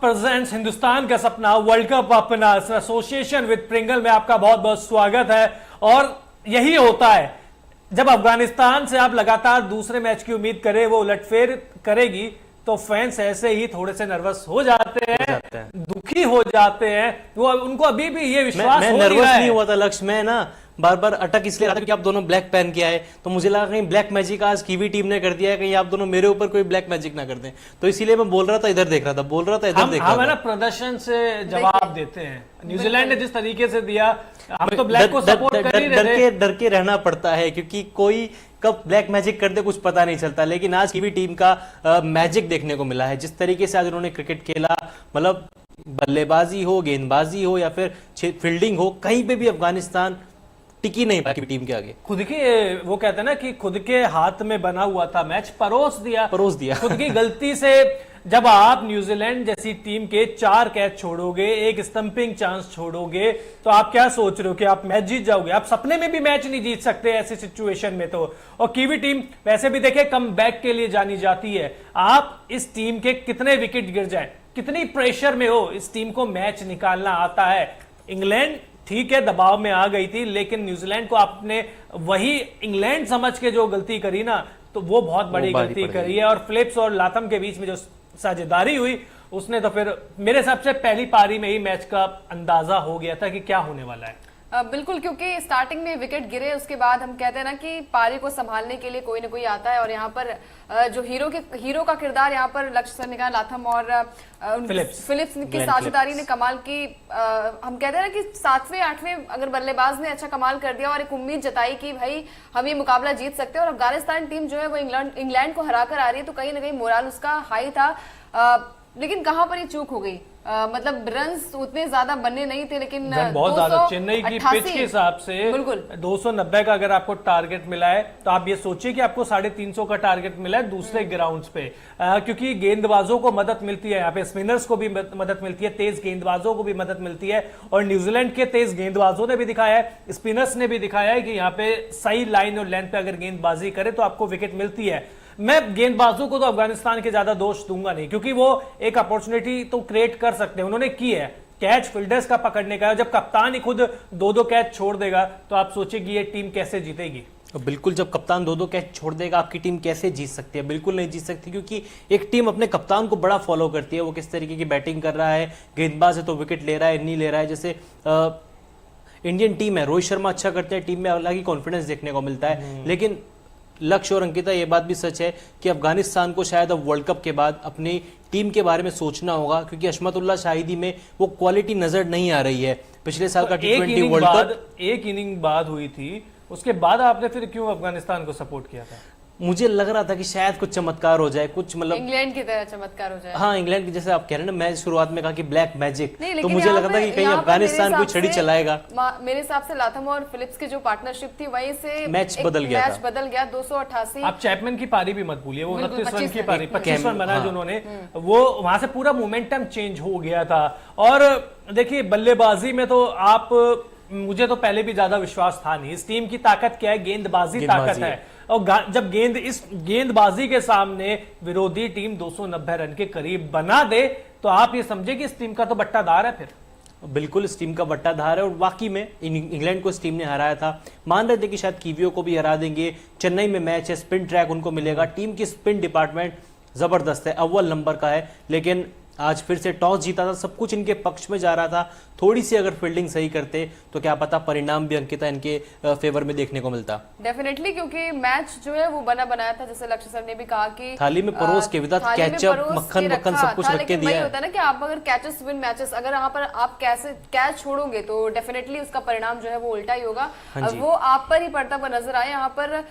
Presents Hindustan का सपना world cup अपना एसोसिएशन विद प्रिंगल में आपका बहुत बहुत स्वागत है। और यही होता है जब अफगानिस्तान से आप लगातार दूसरे मैच की उम्मीद करें, वो उलटफेर करेगी तो फैंस ऐसे ही थोड़े से नर्वस हो जाते हैं, दुखी हो जाते हैं। वो उनको अभी भी ये विश्वास मैं नर्वस नहीं हुआ था लक्ष्य, मैं ना बार बार अटक इसलिए रहा था कि आप दोनों ब्लैक पहन के आए, तो मुझे लगा कहीं ब्लैक मैजिक आज कीवी टीम ने कर दिया है, कहीं आप दोनों मेरे ऊपर कोई ब्लैक मैजिक ना कर दें। तो इसीलिए मैं बोल रहा था, इधर देख रहा था, बोल रहा था इधर देख रहा था। हम ना प्रदर्शन से जवाब देते हैं। न्यूजीलैंड ने जिस तरीके से दिया, हम तो ब्लैक को सपोर्ट कर ही रहे थे। डर के रहना पड़ता है क्योंकि कोई कब ब्लैक मैजिक कर दे कुछ पता नहीं चलता। लेकिन आज कीवी टीम का मैजिक देखने को मिला है, जिस तरीके से आज उन्होंने क्रिकेट खेला, मतलब बल्लेबाजी हो, गेंदबाजी हो या फिर फील्डिंग हो, कहीं पे भी अफगानिस्तान टिकी नहीं पाई टीम के आगे। खुद के वो कहते हैं ना कि खुद के हाथ में बना हुआ था मैच, परोस दिया खुद की गलती से। जब आप न्यूजीलैंड जैसी टीम के 4 कैच छोड़ोगे, एक स्टंपिंग चांस छोड़ोगे, तो आप क्या सोच रहे हो कि आप मैच जीत जाओगे? आप सपने में भी मैच नहीं जीत सकते ऐसी सिचुएशन में तो। और कीवी टीम वैसे भी देखे कम बैक के लिए जानी जाती है। आप इस टीम के कितने विकेट गिर जाए, कितनी प्रेशर में हो, इस टीम को मैच निकालना आता है। इंग्लैंड ठीक है दबाव में आ गई थी, लेकिन न्यूजीलैंड को आपने वही इंग्लैंड समझ के जो गलती करी ना, तो वो बहुत बड़ी गलती करी है। और फिलिप्स और लाथम के बीच में जो साझेदारी हुई, उसने तो फिर मेरे हिसाब से पहली पारी में ही मैच का अंदाजा हो गया था कि क्या होने वाला है। बिल्कुल, क्योंकि स्टार्टिंग में विकेट गिरे, उसके बाद हम कहते हैं ना कि पारी को संभालने के लिए कोई ना कोई आता है। और यहाँ पर जो हीरो का किरदार यहाँ पर लक्ष्य सर ने कहा, लाथम और फिलिप्स की साझेदारी ने कमाल की। हम कहते हैं ना कि 7वें 8वें अगर बल्लेबाज ने अच्छा कमाल कर दिया और एक उम्मीद जताई कि भाई हम ये मुकाबला जीत सकते हैं। और अफगानिस्तान टीम जो है वो इंग्लैंड को हराकर आ रही है, तो कहीं ना कहीं मोराल उसका हाई था। लेकिन कहां पर ये चूक हो गई, मतलब रन्स उतने ज्यादा बनने नहीं थे, लेकिन बहुत ज्यादा चेन्नई की पिच के हिसाब से 290 का अगर आपको टारगेट मिला है, तो आप ये सोचिए कि आपको 350 का टारगेट मिला है दूसरे ग्राउंड्स पे। क्योंकि गेंदबाजों को मदद मिलती है, यहाँ पे स्पिनर्स को भी मदद मिलती है, तेज गेंदबाजों को भी मदद मिलती है। और न्यूजीलैंड के तेज गेंदबाजों ने भी दिखाया है, स्पिनर्स ने भी दिखाया है कि यहाँ पे सही लाइन और लेंथ पे अगर गेंदबाजी करे तो आपको विकेट मिलती है। मैं गेंदबाजों को तो अफगानिस्तान के ज्यादा दोष दूंगा नहीं, क्योंकि वो एक अपॉर्चुनिटी तो क्रिएट कर सकते हैं, उन्होंने की है कैच फील्डर्स का पकड़ने का। जब कप्तान ही खुद 2-2 कैच छोड़ देगा, तो आप सोचिए कि ये टीम कैसे जीतेगी। बिल्कुल, जब कप्तान 2-2 कैच छोड़ देगा, आपकी टीम कैसे जीत सकती है? बिल्कुल नहीं जीत सकती, क्योंकि एक टीम अपने कप्तान को बड़ा फॉलो करती है। वो किस तरीके की बैटिंग कर रहा है, गेंदबाज है तो विकेट ले रहा है नहीं ले रहा है। जैसे इंडियन टीम है, रोहित शर्मा अच्छा करते हैं, टीम में अलग ही कॉन्फिडेंस देखने को मिलता है। लेकिन लक्ष्य और अंकिता, ये बात भी सच है कि अफगानिस्तान को शायद अब वर्ल्ड कप के बाद अपनी टीम के बारे में सोचना होगा, क्योंकि अशमतुल्लाह शाहिदी में वो क्वालिटी नजर नहीं आ रही है। पिछले साल का T20 वर्ल्ड कप एक इनिंग बाद हुई थी, उसके बाद आपने फिर क्यों अफगानिस्तान को सपोर्ट किया था? मुझे लग रहा था कि शायद कुछ चमत्कार हो जाए, कुछ मतलब इंग्लैंड की तरह चमत्कार हो जाए। हाँ, इंग्लैंड की जैसे आप कह रहे हैं ना, मैं शुरुआत में कहा कि ब्लैक मैजिक, तो मुझे लगा था कि कहीं अफगानिस्तान कोई छड़ी चलाएगा। मेरे हिसाब से लाथम और फिलिप्स की जो पार्टनरशिप थी, वहीं से मैच बदल गया 288। आप चैपमैन की पारी भी मत भूलिए, वो 29 रन की पारी, 25 रन बना जो उन्होंने, वो वहां से पूरा मोमेंटम चेंज हो गया था। और देखिए बल्लेबाजी में तो आप, मुझे तो पहले भी ज्यादा विश्वास था नहीं। इस टीम की ताकत क्या है? गेंदबाजी ताकत है। और जब इस गेंदबाजी के सामने विरोधी टीम 290 रन के करीब बना दे, तो आप ये समझे कि इस टीम का तो बट्टाधार है। फिर बिल्कुल इस टीम का बट्टाधार है। और वाकई में इंग्लैंड को इस टीम ने हराया था। मान रहे थे कि शायद कीवियों को भी हरा देंगे। चेन्नई में मैच है, स्पिन ट्रैक उनको मिलेगा। टीम की स्पिन डिपार्टमेंट जबरदस्त है, अव्वल नंबर का है। लेकिन आज फिर से टॉस जीता था, सब कुछ इनके पक्ष में जा रहा था। थोड़ी सी अगर फील्डिंग सही करते तो क्या पता परिणाम भी अंकिता इनके फेवर में देखने को मिलता। डेफिनेटली, क्योंकि मैच जो है वो बना बनाया था, जैसे लक्ष्य सर ने भी कहा कि थाली में परोस के विद कैचअप, मक्खन सब कुछ रख के दिया। होता है ना कि आप अगर कैचेस विन मैचेस, अगर यहाँ पर आप कैच छोड़ोगे तो डेफिनेटली उसका परिणाम जो है वो उल्टा ही होगा। वो आप पर ही पड़ता हुआ नजर आया। यहाँ पर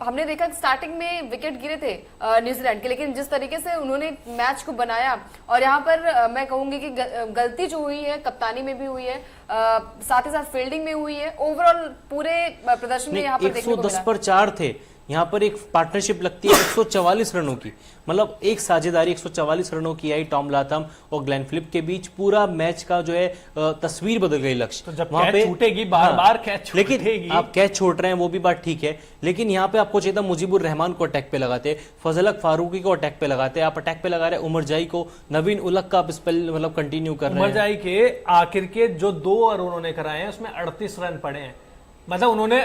हमने देखा स्टार्टिंग में विकेट गिरे थे न्यूजीलैंड के, लेकिन जिस तरीके से उन्होंने मैच को बनाया, और यहाँ पर मैं कहूंगी कि गलती जो हुई है कप्तानी में भी हुई है, साथ ही साथ फील्डिंग में हुई है। ओवरऑल पूरे प्रदर्शन में यहाँ पर देखने को मिला। 110 पर 4 थे, यहाँ पर एक पार्टनरशिप लगती है 144 रनों की, मतलब एक साझेदारी 144 रनों की आई टॉम लाथम और ग्लेन फिलिप के बीच। पूरा मैच का जो है तस्वीर बदल गई लक्ष्य। तो जब वहां कैच छूटेगी बार-बार कैच छूटेगी। लेकिन आप कैच छोड़ रहे हैं वो भी बात ठीक है, लेकिन यहाँ पे आपको चाहिए था मुजीबुर रहमान को अटैक पे लगाते, फजल हक फारूकी को अटैक पे लगाते, आप अटैक पे लगा रहे हैं उमर जाई को, नवीन उलग का आप स्पेल मतलब कंटिन्यू कर रहे हैं। उमर जाई के आखिर के जो 2 ओवर उन्होंने कराए हैं उसमें 38 रन पड़े हैं, मतलब उन्होंने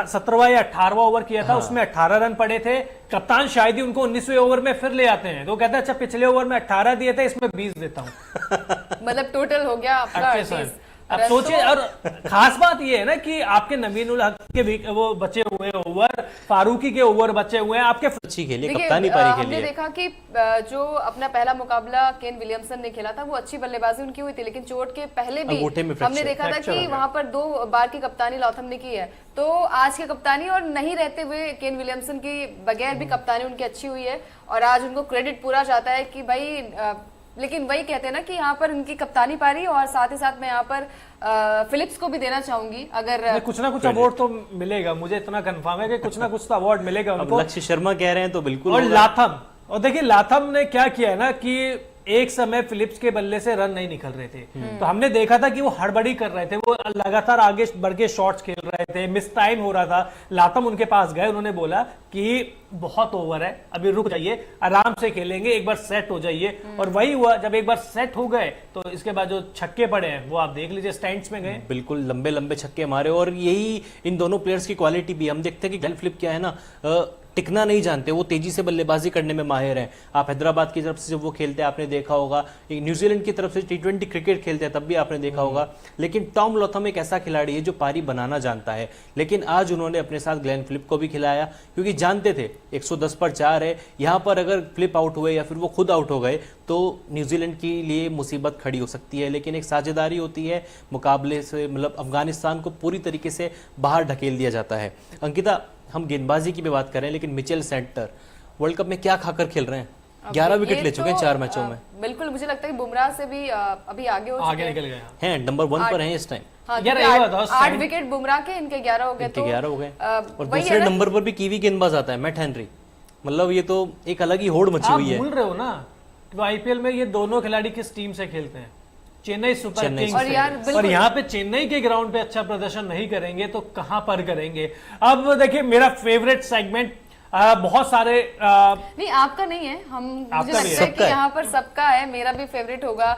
17वां या 18वां ओवर किया था, उसमें 18 रन पड़े थे। कप्तान शायद ही उनको 19वें ओवर में फिर ले आते हैं, तो कहते हैं अच्छा पिछले ओवर में 18 दिए थे, इसमें 20 देता हूं। मतलब टोटल हो गया आपका 38। अब सोचिए, और खास बात ये है ना कि आपके नवीन उल हक के भी वो बचे हुए ओवर, फारूकी के ओवर बचे हुए हैं आपके। अच्छी खेली, कप्तानी पारी खेली। हमने देखा कि जो अपना पहला मुकाबला केन विलियमसन ने खेला था वो अच्छी बल्लेबाजी उनकी हुई थी, लेकिन चोट के पहले भी हमने देखा था कि वहां पर 2 बार की कप्तानी लाथम ने की है। तो आज की कप्तानी और नहीं रहते हुए केन विलियमसन की बगैर भी कप्तानी उनकी अच्छी हुई है, और आज उनको क्रेडिट पूरा जाता है कि भाई, लेकिन वही कहते हैं ना कि यहाँ पर उनकी कप्तानी पारी, और साथ ही साथ मैं यहाँ पर फिलिप्स को भी देना चाहूंगी। अगर कुछ ना कुछ अवार्ड तो मिलेगा, मुझे इतना कंफर्म है कि कुछ ना कुछ तो अवार्ड मिलेगा उनको। लक्ष्य शर्मा कह रहे हैं तो बिल्कुल। और लाथम, और देखिए लाथम ने क्या किया है ना कि एक समय फिलिप्स के बल्ले से रन नहीं निकल रहे थे, तो हमने देखा था कि वो हड़बड़ी कर रहे थे, वो लगातार आगे बढ़ के शॉट्स खेल रहे थे, मिस टाइम हो रहा था। लाथम उनके पास गए, उन्होंने बोला कि बहुत ओवर है, अभी रुक जाइए, आराम से खेलेंगे, एक बार सेट हो जाइए। और वही हुआ, जब एक बार सेट हो गए तो इसके बाद जो छक्के पड़े हैं वो आप देख लीजिए, स्टैंड्स में गए, बिल्कुल लंबे लंबे छक्के मारे। और यही इन दोनों प्लेयर्स की क्वालिटी भी हम देखते हैं कि ग्लेन फिलिप क्या है ना, टिकना नहीं जानते, वो तेजी से बल्लेबाजी करने में माहिर हैं। आप हैदराबाद की तरफ से जब वो खेलते हैं आपने देखा होगा, न्यूजीलैंड की तरफ से T20 क्रिकेट खेलते हैं तब भी आपने देखा होगा। लेकिन टॉम लाथम एक ऐसा खिलाड़ी है जो पारी बनाना जानता है, लेकिन आज उन्होंने अपने साथ ग्लेन फिलिप को भी खिलाया, क्योंकि जानते थे 110 पर 4 है, यहाँ पर अगर फिलिप आउट हुए या फिर वो खुद आउट हो गए तो न्यूजीलैंड के लिए मुसीबत खड़ी हो सकती है। लेकिन एक साझेदारी होती है, मुकाबले से मतलब अफगानिस्तान को पूरी तरीके से बाहर ढकेल दिया जाता है। अंकिता, हम गेंदबाजी की भी बात करें, लेकिन मिचेल सेंटर वर्ल्ड कप में क्या खाकर खेल रहे हैं, 11 विकेट ले चुके हैं 4 मैचों में। बिल्कुल, मुझे लगता है कि बुमराह से भी अभी आगे निकल गए हैं, नंबर 1 पर हैं इस टाइम। हाँ, 8 विकेट बुमराह के, इनके 11 हो गए, तो 11 हो गए। और दूसरे नंबर पर भी कीवी गेंदबाज आता है, मैट हेनरी। मतलब ये तो एक अलग ही होड़ मची हुई है। भूल रहे हो ना तो आईपीएल में ये दोनों खिलाड़ी किस टीम से खेलते हैं, चेन्नई सुपर किंग्स से। और यहाँ पे चेन्नई के ग्राउंड पे अच्छा प्रदर्शन नहीं करेंगे तो कहां पर करेंगे। अब देखिए, मेरा फेवरेट सेगमेंट बहुत सारे नहीं, आपका नहीं है, मुझे लगता है कि यहाँ पर सबका है, मेरा भी फेवरेट होगा।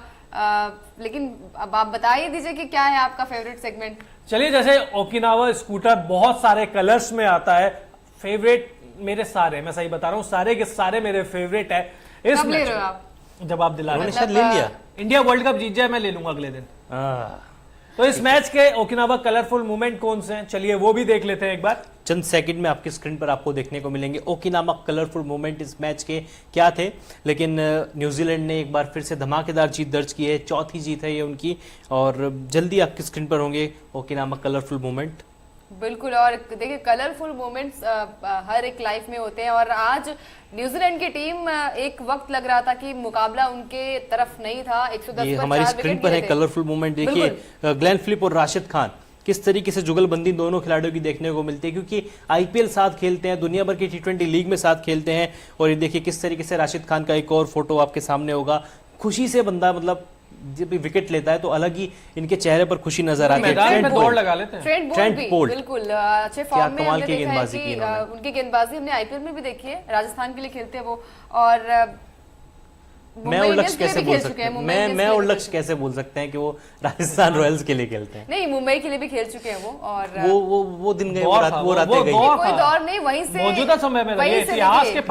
लेकिन अब आप बता ही दीजिए कि क्या है आपका फेवरेट सेगमेंट। चलिए, जैसे ओकिनावा स्कूटर बहुत सारे कलर्स में आता है, फेवरेट मेरे सारे, मैं सही बता रहा हूँ, सारे के सारे मेरे फेवरेट है। कब ले रहे हो आप? जब आप दिला रहे ले लिया, इंडिया वर्ल्ड कप जीत जाए मैं ले लूंगा अगले दिन। तो इस मैच के ओकिनावा कलरफुल मोमेंट कौन से हैं, चलिए वो भी देख लेते हैं एक बार। चंद सेकंड में आपकी स्क्रीन पर आपको देखने को मिलेंगे ओकिनावा कलरफुल मोमेंट इस मैच के क्या थे। लेकिन न्यूजीलैंड ने एक बार फिर से धमाकेदार जीत दर्ज की है, 4थी जीत है ये उनकी, और जल्दी आपकी स्क्रीन पर होंगे ओकिनावा कलरफुल मोमेंट। बिल्कुल, और देखिए कलरफुल मोमेंट्स हर एक लाइफ में होते हैं, और आज न्यूजीलैंड की टीम एक वक्त लग रहा था कि मुकाबला उनके तरफ नहीं था। 110 ये हमारी स्क्रीन पर है कलरफुल मोमेंट। देखिए ग्लेन फिलिप और राशिद खान, किस तरीके से जुगलबंदी दोनों खिलाड़ियों की देखने को मिलती है, क्योंकि आईपीएल साथ खेलते हैं, दुनिया भर की T20 लीग में साथ खेलते हैं। और ये देखिए किस तरीके से राशिद खान का एक और फोटो आपके सामने होगा, खुशी से बंदा मतलब जब विकेट लेता है तो अलग ही इनके चेहरे पर खुशी नजर आती है। दौड़ लगा लेते हैं। ट्रेंट बोल्ट बिल्कुल अच्छे फॉर्म में, हमने देखा है कि उनकी गेंदबाजी हमने आईपीएल में भी देखी है, राजस्थान के लिए खेलते हैं वो। और मैं और लक्ष्य कैसे बोल सकते हैं, मैं और लक्ष्य कैसे बोल सकते हैं कि वो राजस्थान रॉयल्स के लिए खेलते हैं। नहीं, मुंबई के लिए भी खेल चुके हैं वो। और वो दिन गए, वो रातें गई। कोई दौर नहीं, वहीं से मौजूदा समय में इतिहास के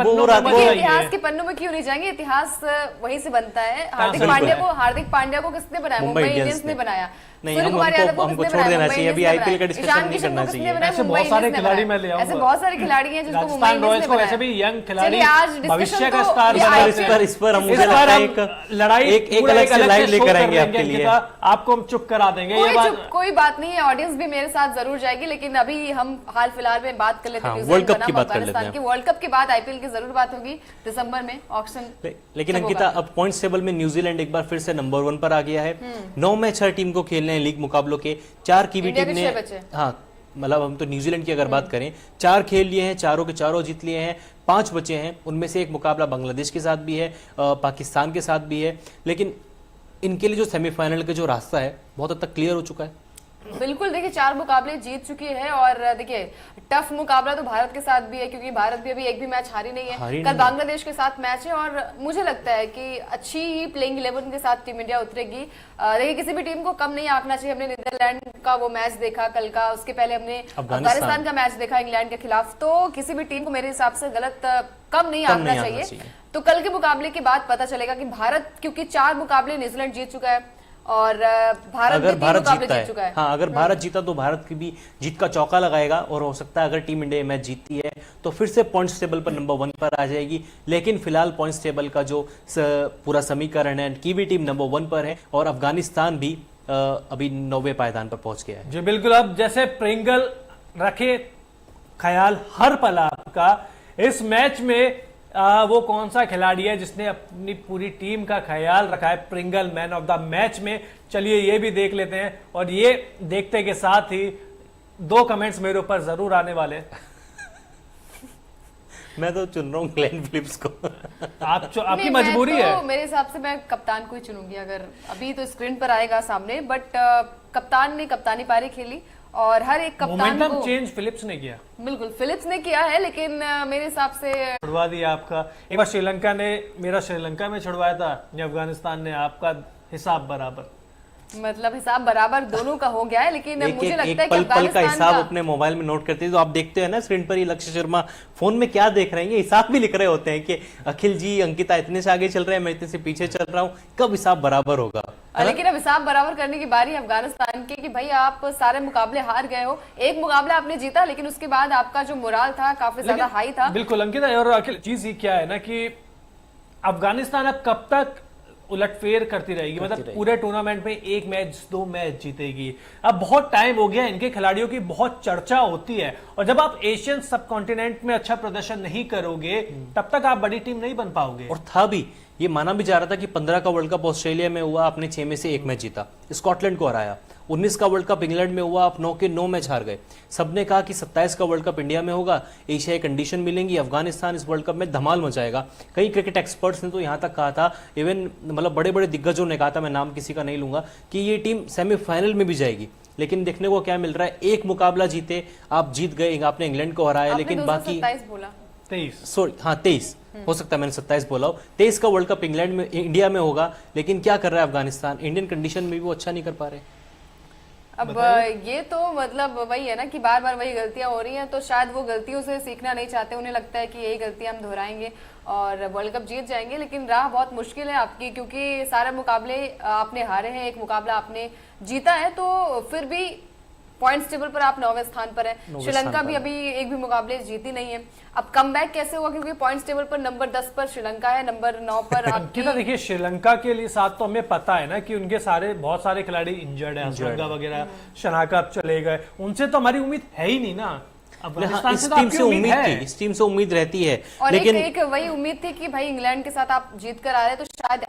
पन्नों में क्यों नहीं जाएंगे, इतिहास वहीं से बनता है। हार्दिक पांड्या को किसने बनाया? मुंबई इंडियंस ने बनाया। नहीं, हमको छोड़ देना चाहिए, अभी आईपीएल का डिस्कशन नहीं करना चाहिए। ऐसे बहुत सारे खिलाड़ी मैं ले आऊंगा, ऐसे बहुत सारे खिलाड़ी हैं जिसको मुंबई इंडियंस ने बनाया। ऐसे भी यंग खिलाड़ी, भविष्य का स्टार, इस पर हम मुझे लगता है एक लड़ाई एक अलग से लाइव लेकर आएंगे आपके लिए, आपको हम चुप करा देंगे। कोई बात नहीं है, ऑडियंस भी मेरे साथ जरूर जाएगी, लेकिन अभी हम हाल फिलहाल में बात कर लेते हैं वर्ल्ड कप की बात कर लेते हैं। वर्ल्ड कप के बाद आईपीएल की जरूर बात होगी दिसंबर में, ऑक्शन। लेकिन अंकिता, अब पॉइंट्स टेबल में न्यूजीलैंड एक बार फिर से नंबर 1 पर आ गया है। 9 मैच हर टीम को खेलने हैं लीग मुकाबलों के, 4 कीवी टीम ने, हाँ मतलब हम तो न्यूजीलैंड की अगर बात करें, 4 खेल लिए हैं, चारों के चारों जीत लिए हैं, 5 बचे हैं, उनमें से एक मुकाबला बांग्लादेश के साथ भी है, पाकिस्तान के साथ भी है, लेकिन इनके लिए जो सेमीफाइनल का जो रास्ता है बहुत हद तक क्लियर हो चुका है। बिल्कुल, देखिए 4 मुकाबले जीत चुकी है और देखिए टफ मुकाबला तो भारत के साथ भी है क्योंकि भारत भी अभी एक भी मैच हारी नहीं है। कल बांग्लादेश के साथ मैच है और मुझे लगता है कि अच्छी ही प्लेइंग 11 के साथ टीम इंडिया उतरेगी। देखिए किसी भी टीम को कम नहीं आंकना चाहिए। हमने नीदरलैंड का वो मैच देखा कल का, उसके पहले हमने अफगानिस्तान का मैच देखा इंग्लैंड के खिलाफ, तो किसी भी टीम को मेरे हिसाब से गलत कम नहीं आंकना चाहिए। तो कल के मुकाबले के बाद पता चलेगा कि भारत, क्योंकि 4 मुकाबले न्यूजीलैंड जीत चुका है और भारत भी 3 मुकाबले जीत चुका है। हाँ, अगर भारत जीता तो भारत की भी जीत का चौका लगाएगा और हो सकता है अगर टीम इंडिया मैच जीतती है तो फिर से पॉइंट्स टेबल पर नंबर 1 पर आ जाएगी। लेकिन फिलहाल पॉइंट्स टेबल का जो पूरा समीकरण है, कीवी टीम नंबर 1 पर है और अफगानिस्तान भी अभी 9वें पायदान पर पहुंच गया है। जी बिल्कुल। अब जैसे प्रिंगल रखे ख्याल हर पल आपका इस मैच में वो कौन सा खिलाड़ी है जिसने अपनी पूरी टीम का ख्याल रखा है Pringle man of the match में? चलिए ये भी देख लेते हैं और ये देखते के साथ ही 2 कमेंट्स मेरे ऊपर जरूर आने वाले। मैं तो चुन रहा हूँ ग्लेन फिलिप्स को। आपकी मजबूरी है। मेरे हिसाब से मैं कप्तान को ही चुनूंगी। अगर अभी तो स्क्रीन पर आएगा सामने, बट कप्तान ने कप्तानी पारी खेली और हर एक कप्तान को चेंज फिलिप्स ने किया। बिल्कुल फिलिप्स ने किया है, लेकिन मेरे हिसाब से छुड़वा दिया आपका। एक बार श्रीलंका ने मेरा श्रीलंका में छुड़वाया था या अफगानिस्तान ने आपका, हिसाब बराबर, मतलब हिसाब बराबर दोनों का हो गया है। लेकिन मुझे लगता है कि पल का हिसाब अपने मोबाइल में नोट करते हैं तो आप देखते हैं ना स्क्रीन पर, ये लक्ष्य शर्मा फोन में क्या देख रहे हैं, ये हिसाब भी लिख रहे होते हैं कि अखिल जी, अंकिता इतने से आगे चल रहे हैं, मैं इतने से पीछे चल रहा हूँ, कब हिसाब बराबर होगा। लेकिन अब हिसाब बराबर करने की बारी अफगानिस्तान की कि भाई आप सारे मुकाबले हार गए हो, एक मुकाबला आपने जीता लेकिन उसके बाद आपका जो मोराल था काफी ज्यादा हाई था। बिल्कुल अंकिता, और अखिल चीज ही क्या है ना कि अफगानिस्तान अब कब तक उलटफेर करती रहेगी, मतलब पूरे टूर्नामेंट में 1 मैच 2 मैच जीतेगी। अब बहुत टाइम हो गया, इनके खिलाड़ियों की बहुत चर्चा होती है और जब आप एशियन सब कॉन्टिनेंट में अच्छा प्रदर्शन नहीं करोगे तब तक आप बड़ी टीम नहीं बन पाओगे। और था भी, ये माना भी जा रहा था कि 15 का वर्ल्ड कप ऑस्ट्रेलिया में हुआ, आपने 6 में से 1 मैच जीता, स्कॉटलैंड को हराया। 19 का वर्ल्ड कप इंग्लैंड में हुआ, आप 9 के 9 मैच हार गए। सबने कहा कि 27 का वर्ल्ड कप इंडिया में होगा, एशियाई कंडीशन मिलेंगी, अफगानिस्तान इस वर्ल्ड कप में धमाल मचाएगा। कई क्रिकेट एक्सपर्ट्स ने तो यहाँ तक कहा था, इवन मतलब बड़े बड़े दिग्गजों ने कहा था, मैं नाम किसी का नहीं लूंगा, कि ये टीम सेमीफाइनल में भी जाएगी। लेकिन देखने को क्या मिल रहा है, एक मुकाबला जीते, आप जीत गए, आपने इंग्लैंड को हराया, लेकिन बाकी 23 हो सकता है, मैंने 27 बोला हो। 23 का वर्ल्ड कप इंग्लैंड में, इंडिया में होगा, लेकिन क्या कर रहा है अफगानिस्तान, इंडियन कंडीशन में भी वो अच्छा नहीं कर पा रहे। अब ये तो मतलब वही है ना कि बार बार वही गलतियां हो रही हैं, तो शायद वो गलतियों से सीखना नहीं चाहते। उन्हें लगता है कि यही गलतियां हम दोहराएंगे और वर्ल्ड कप जीत जाएंगे, लेकिन राह बहुत मुश्किल है आपकी, क्योंकि सारे मुकाबले आपने हारे हैं, एक मुकाबला आपने जीता है, तो फिर भी पॉइंट्स टेबल पर आप 9वें स्थान पर है। श्रीलंका भी अभी एक भी मुकाबले जीती नहीं है। अब कमबैक कैसे होगा, क्योंकि पॉइंट्स टेबल पर नंबर 10 पर श्रीलंका है, नंबर 9 पर देखिए श्रीलंका के लिए साथ तो हमें पता है ना कि उनके बहुत सारे खिलाड़ी इंजर्ड है, श्रीलंका वगैरह, शनाका चले गए, उनसे तो हमारी उम्मीद है ही नहीं ना। इस टीम से उम्मीद थी, इस टीम से उम्मीद रहती है, और लेकिन एक वही उम्मीद थी कि भाई इंग्लैंड के साथ आप जीत कर आ रहे हैं तो शायद